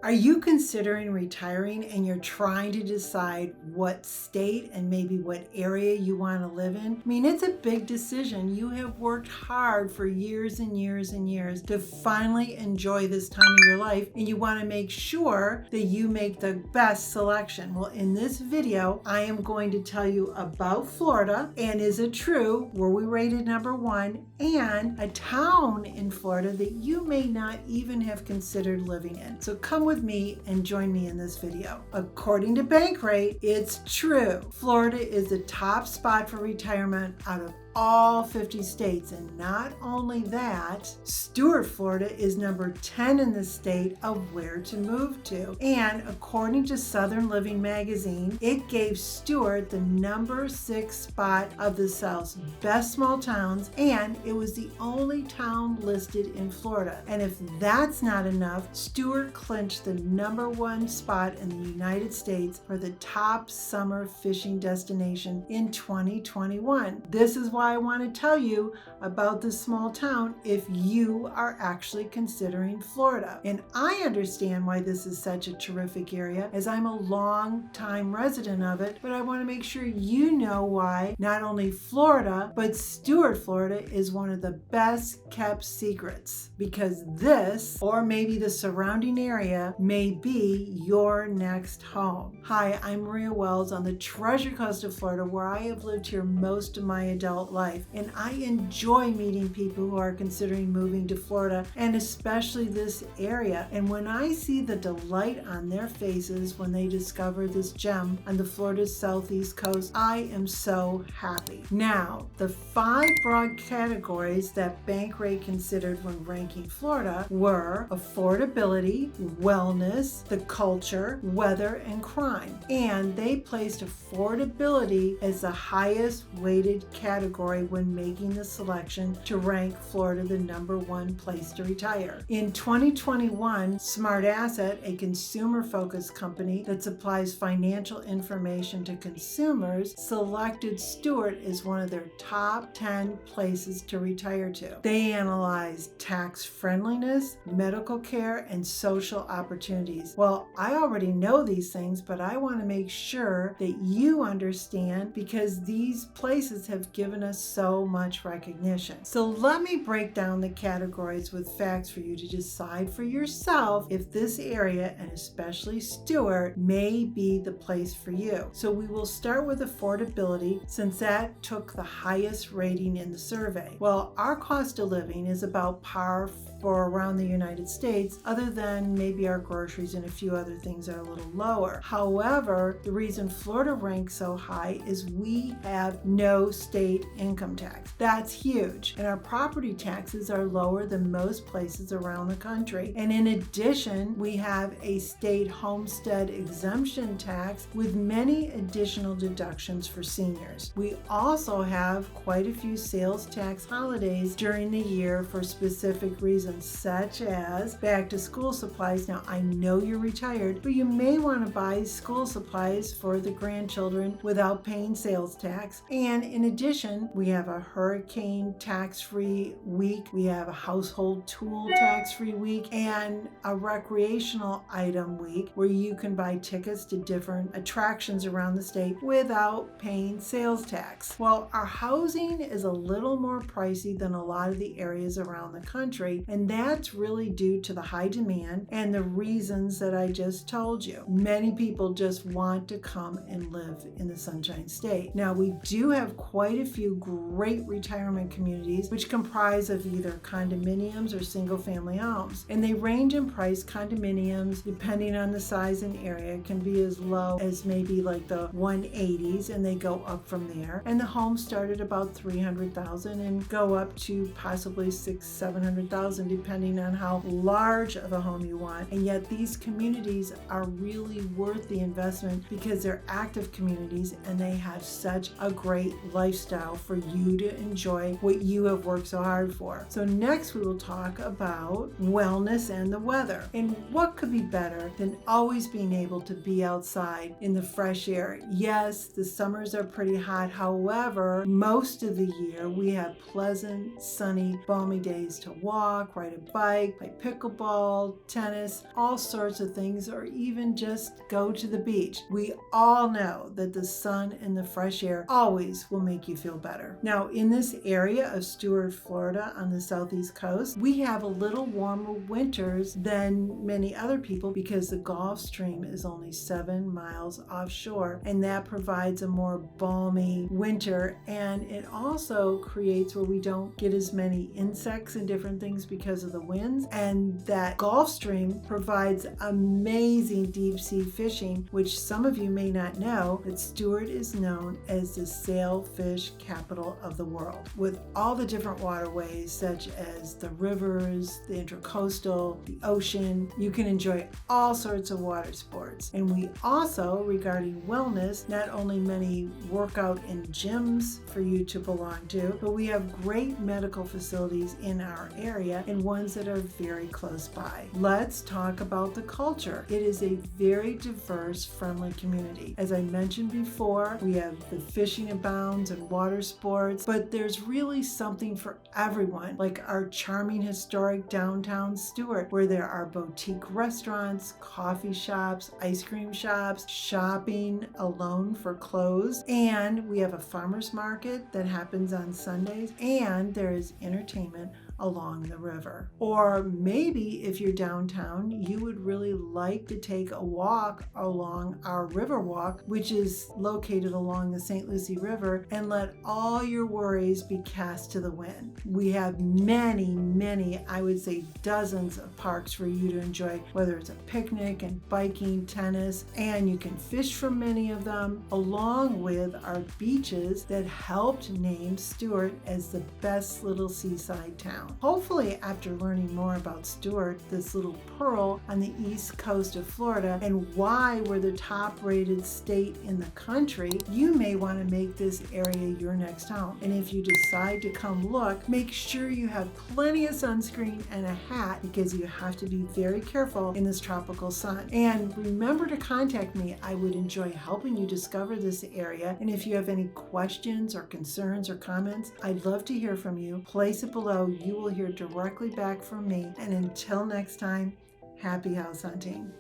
Are you considering retiring and you're trying to decide what state and maybe what area you want to live in? I mean, it's a big decision. You have worked hard for years and years and years to finally enjoy this time of your life, and you want to make sure that you make the best selection. Well, in this video, I am going to tell you about Florida, and is it true, were we rated #1, and a town in Florida that you may not even have considered living in. So come with me and join me in this video. According to Bankrate, it's true. Florida is the top spot for retirement out of all 50 states, and not only that, Stuart, Florida is number 10 in the state of where to move to. And according to Southern Living magazine, it gave Stuart the number 6 spot of the South's best small towns, and it was the only town listed in Florida. And if that's not enough, Stuart clinched the #1 spot in the United States for the top summer fishing destination in 2021. This is why I want to tell you about this small town if you are actually considering Florida. And I understand why this is such a terrific area, as I'm a long-time resident of it, but I want to make sure you know why not only Florida, but Stuart, Florida is one of the best kept secrets, because this, or maybe the surrounding area, may be your next home. Hi, I'm Maria Wells on the Treasure Coast of Florida, where I have lived here most of my adult life, and I enjoy meeting people who are considering moving to Florida, and especially this area. And when I see the delight on their faces when they discover this gem on the Florida's southeast coast, I am so happy. Now, the 5 broad categories that Bankrate considered when ranking Florida were affordability, wellness, the culture, weather, and crime. And they placed affordability as the highest weighted category when making the selection to rank Florida the #1 place to retire. In 2021, Smart Asset, a consumer-focused company that supplies financial information to consumers, selected Stuart as one of their top 10 places to retire to. They analyzed tax friendliness, medical care, and social opportunities. Well, I already know these things, but I want to make sure that you understand, because these places have given us so much recognition. So let me break down the categories with facts for you to decide for yourself if this area, and especially Stuart, may be the place for you. So we will start with affordability, since that took the highest rating in the survey. Well, our cost of living is about par for around the United States, other than maybe our groceries and a few other things are a little lower. However, the reason Florida ranks so high is we have no state income tax. That's huge. And our property taxes are lower than most places around the country. And in addition, we have a state homestead exemption tax with many additional deductions for seniors. We also have quite a few sales tax holidays during the year for specific reasons, such as back to school supplies. Now, I know you're retired, but you may want to buy school supplies for the grandchildren without paying sales tax. And in addition, we have a hurricane tax-free week, we have a household tool tax-free week, and a recreational item week where you can buy tickets to different attractions around the state without paying sales tax. Well, our housing is a little more pricey than a lot of the areas around the country, and that's really due to the high demand and the reasons that I just told you. Many people just want to come and live in the Sunshine State. Now, we do have quite a few great retirement communities which comprise of either condominiums or single-family homes, and they range in price. Condominiums, depending on the size and area, can be as low as maybe like the 180s, and they go up from there. And the homes start at about $300,000 and go up to possibly $600,000-$700,000, depending on how large of a home you want. And yet these communities are really worth the investment because they're active communities and they have such a great lifestyle for you to enjoy what you have worked so hard for. So next we will talk about wellness and the weather. And what could be better than always being able to be outside in the fresh air? Yes, the summers are pretty hot. However, most of the year we have pleasant, sunny, balmy days to walk, ride a bike, play pickleball, tennis, all sorts of things, or even just go to the beach. We all know that the sun and the fresh air always will make you feel better. Now, in this area of Stuart, Florida, on the southeast coast, we have a little warmer winters than many other people because the Gulf Stream is only 7 miles offshore, and that provides a more balmy winter, and it also creates where we don't get as many insects and different things because of the winds. And that Gulf Stream provides amazing deep sea fishing, which some of you may not know, that Stuart is known as the sailfish capital of the world, with all the different waterways such as the rivers, the intercoastal, the ocean. You can enjoy all sorts of water sports. And we also, regarding wellness, not only many workout and gyms for you to belong to, but we have great medical facilities in our area and ones that are very close by. Let's talk about the culture. It is a very diverse, friendly community. As I mentioned before, we have the fishing abounds and water sports, but there's really something for everyone, like our charming historic downtown Stuart, where there are boutique restaurants, coffee shops, ice cream shops, shopping alone for clothes, and we have a farmer's market that happens on Sundays, and there is entertainment along the river. Or maybe if you're downtown, you would really like to take a walk along our river walk, which is located along the St. Lucie River, and let all your worries be cast to the wind. We have many, I would say dozens of parks for you to enjoy, whether it's a picnic and biking, tennis, and you can fish from many of them, along with our beaches that helped name Stuart as the best little seaside town. Hopefully, after learning more about Stuart, this little pearl on the east coast of Florida, and why we're the top-rated state in the country, you may want to make this area your next home. And if you decide to come look, make sure you have plenty of sunscreen and a hat, because you have to be very careful in this tropical sun. And remember to contact me. I would enjoy helping you discover this area. And if you have any questions or concerns or comments, I'd love to hear from you. Place it below. You will hear directly back from me. And until next time, happy house hunting.